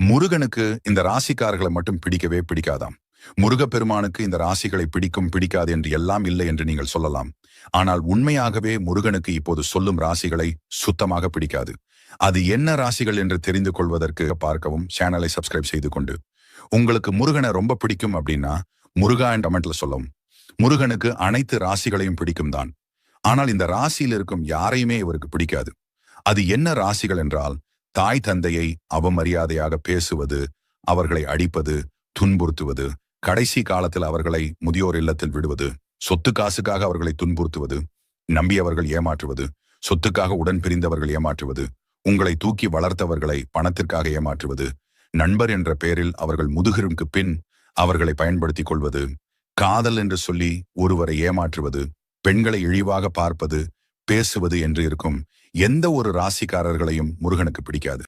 முருகனுக்கு இந்த ராசிக்காரர்களை மட்டும் பிடிக்கவே பிடிக்காதாம். முருகப்பெருமானுக்கு இந்த ராசிகளை பிடிக்கும் பிடிக்காது என்று எல்லாம் இல்லை என்று நீங்கள் சொல்லலாம். ஆனால் உண்மையாகவே முருகனுக்கு இப்போது சொல்லும் ராசிகளை சுத்தமாக பிடிக்காது. அது என்ன ராசிகள் என்று தெரிந்து கொள்வதற்கு பார்க்கவும் சேனலை சப்ஸ்கிரைப் செய்து கொண்டு உங்களுக்கு முருகனை ரொம்ப பிடிக்கும் அப்படின்னா முருகா என்ற கமெண்ட்ல சொல்லவும். முருகனுக்கு அனைத்து ராசிகளையும் பிடிக்கும் தான். ஆனால் இந்த ராசியில் இருக்கும் யாரையுமே இவருக்கு பிடிக்காது. அது என்ன ராசிகள் என்றால், தாய் தந்தையை அவமரியாதையாக பேசுவது, அவர்களை அடிப்பது, துன்புறுத்துவது, கடைசி காலத்தில் அவர்களை முதியோர் இல்லத்தில் விடுவது, சொத்து காசுக்காக அவர்களை துன்புறுத்துவது, நம்பியவர்கள் ஏமாற்றுவது, சொத்துக்காக உடன் பிரிந்தவர்கள் ஏமாற்றுவது, உங்களை தூக்கி வளர்த்தவர்களை பணத்திற்காக ஏமாற்றுவது, நண்பர் என்ற பெயரில் அவர்கள் முதுகிற்கு பின் அவர்களை பயன்படுத்திக் கொள்வது, காதல் என்று சொல்லி ஒருவரை ஏமாற்றுவது, பெண்களை இழிவாக பார்ப்பது, பேசுவது என்று இருக்கும் எந்த ஒரு ராசிக்காரர்களையும் முருகனுக்கு பிடிக்காது.